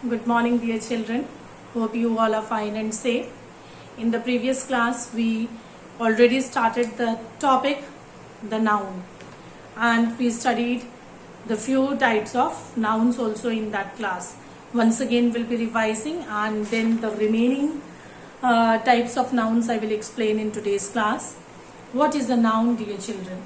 Good morning, dear children. Hope you all are fine and safe. In the previous class, we already started the topic, the noun, and we studied the few types of nouns also in that class. Once again, we'll be revising, and then the remaining types of nouns I will explain in today's class. What is a noun, dear children?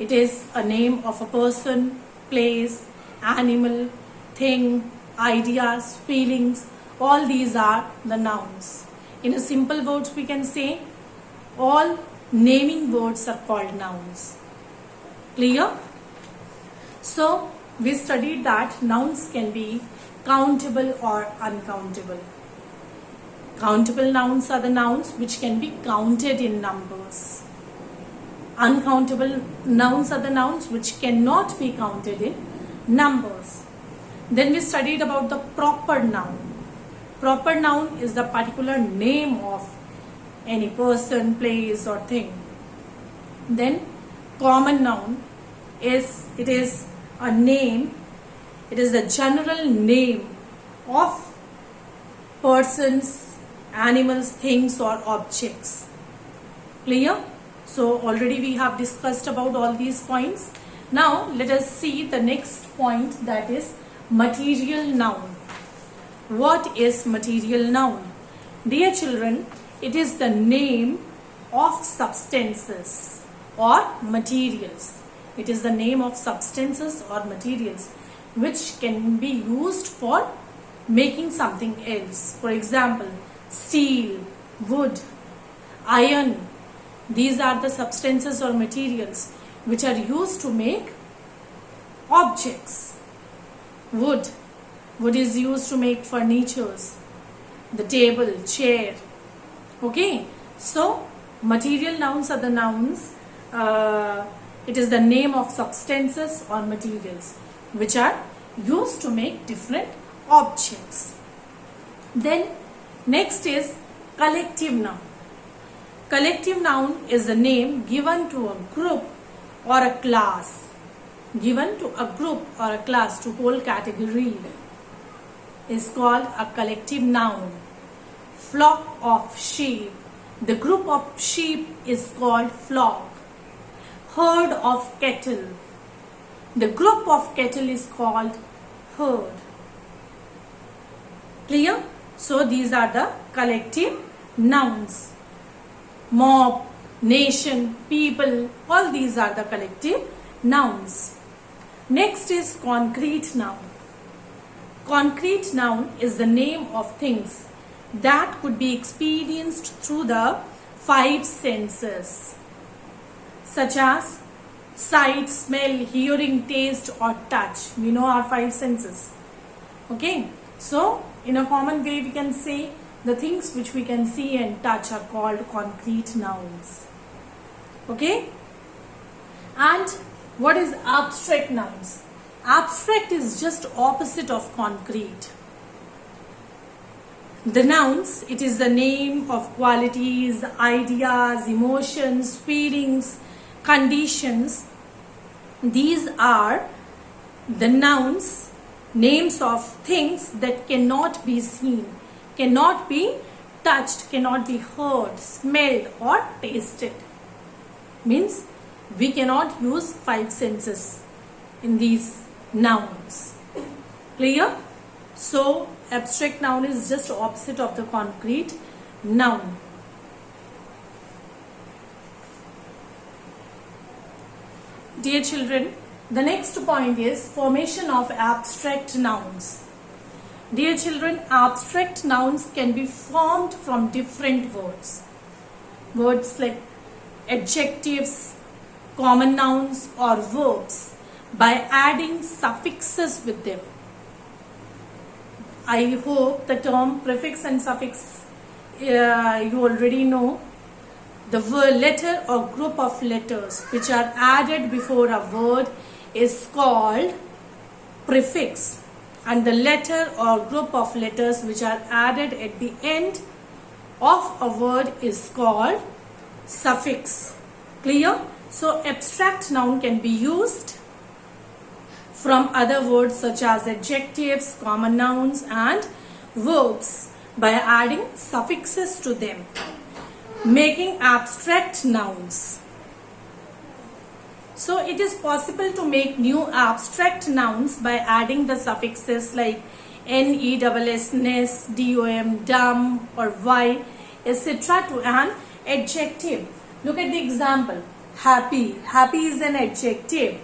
It is a name of a person, place, animal, thing, ideas, feelings. All these are the nouns. In a simple words, we can say all naming words are called nouns. Clear? So we studied that nouns can be countable or uncountable. Countable nouns are the nouns which can be counted in numbers. Uncountable nouns are the nouns which cannot be counted in numbers. Then we studied about the proper noun. Proper noun is the particular name of any person, place or thing. Then common noun is a name. It is the general name of persons, animals, things or objects. Clear? So already we have discussed about all these points. Now let us see the next point, that is material noun. What is material noun? Dear children, it is the name of substances or materials. It is the name of substances or materials which can be used for making something else. For example, steel, wood, iron. These are the substances or materials which are used to make objects. Wood is used to make furnitures, the table, chair. Okay, so material nouns are the nouns. It is the name of substances or materials which are used to make different objects. Then next is collective noun. Collective noun is a name given to a group or a class. Given to a group or a class, to whole category, is called a collective noun. Flock of sheep. The group of sheep is called flock. Herd of cattle. The group of cattle is called herd. Clear? So these are the collective nouns. Mob, nation, people, all these are the collective nouns. Next is concrete noun. Concrete noun is the name of things that could be experienced through the five senses, such as sight, smell, hearing, taste or touch. We know our five senses. Okay, so in a common way we can say the things which we can see and touch are called concrete nouns. Okay, and what is abstract nouns? Abstract is just opposite of concrete. The nouns, it is the name of qualities, ideas, emotions, feelings, conditions. These are the nouns, names of things that cannot be seen, cannot be touched, cannot be heard, smelled or tasted. Means we cannot use five senses in these nouns. Clear? So abstract noun is just opposite of the concrete noun. Dear children, the next point is formation of abstract nouns. Dear children, abstract nouns can be formed from different words. Words like adjectives, common nouns or verbs, by adding suffixes with them. I hope the term prefix and suffix you already know. The letter or group of letters which are added before a word is called prefix, and the letter or group of letters which are added at the end of a word is called suffix. Clear? So abstract noun can be used from other words such as adjectives, common nouns and verbs by adding suffixes to them, making abstract nouns. So it is possible to make new abstract nouns by adding the suffixes like NESS, ness, DOM, dumb or Y, etc. to an adjective. Look at the example. Happy. Happy is an adjective.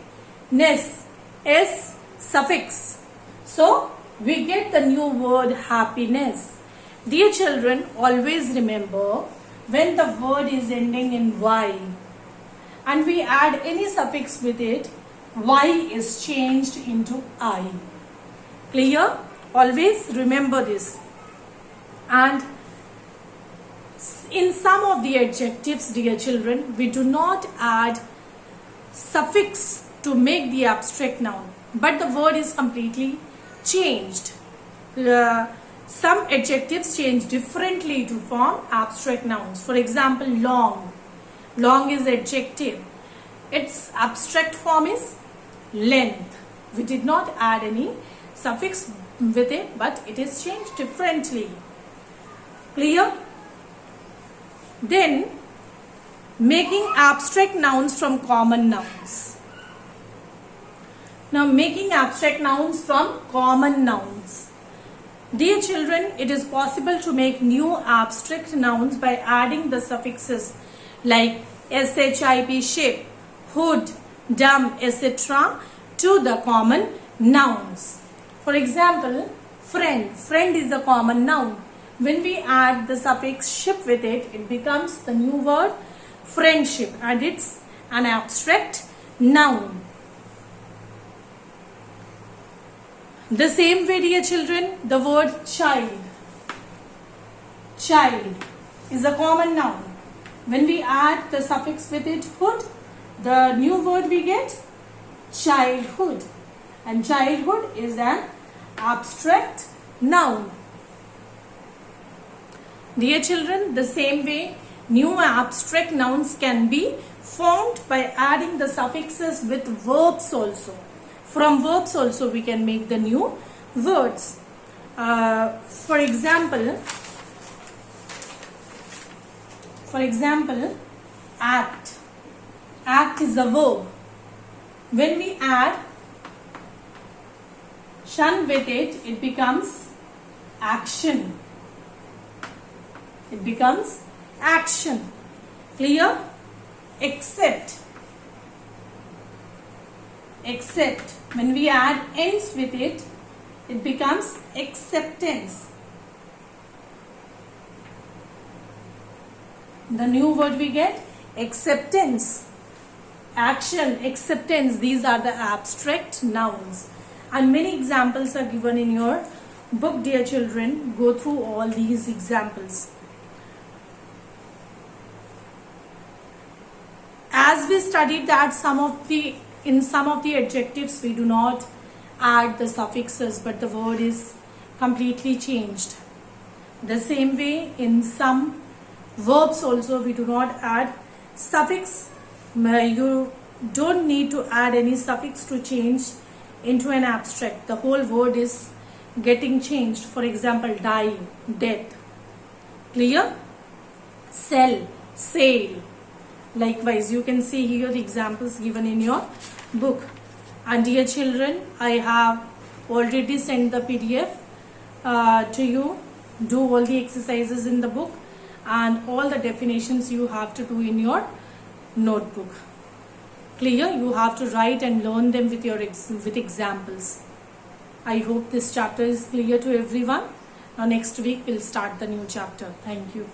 Ness, S suffix. So we get the new word happiness. Dear children, always remember when the word is ending in Y and we add any suffix with it, Y is changed into I. Clear? Always remember this. And in some of the adjectives, dear children, we do not add suffix to make the abstract noun, but the word is completely changed. Some adjectives change differently to form abstract nouns. For example, long. Long is adjective. Its abstract form is length. We did not add any suffix with it, but it is changed differently. Clear? Then, making abstract nouns from common nouns. Now, making abstract nouns from common nouns. Dear children, it is possible to make new abstract nouns by adding the suffixes like ship, ship, hood, dumb, etc. to the common nouns. For example, friend. Friend is a common noun. When we add the suffix ship with it, it becomes the new word friendship and it's an abstract noun. The same way, dear children, the word child. Child is a common noun. When we add the suffix with it, hood, the new word we get childhood. And childhood is an abstract noun. Dear children, the same way, new abstract nouns can be formed by adding the suffixes with verbs also. From verbs also we can make the new words. For example, act. Act is a verb. When we add shun with it, it becomes action. It becomes action. Clear? Accept. Accept. When we add ends with it, it becomes acceptance. The new word we get acceptance. Action, acceptance, these are the abstract nouns. And many examples are given in your book, dear children. Go through all these examples. As we studied that in some of the adjectives we do not add the suffixes, but the word is completely changed. The same way, in some verbs also we do not add suffix. You don't need to add any suffix to change into an abstract. The whole word is getting changed. For example, die, death. Clear? Sell, sail. Likewise, you can see here the examples given in your book. And dear children, I have already sent the PDF to you. Do all the exercises in the book and all the definitions you have to do in your notebook. Clear? You have to write and learn them with your with examples. I hope this chapter is clear to everyone. Now next week we'll start the new chapter. Thank you.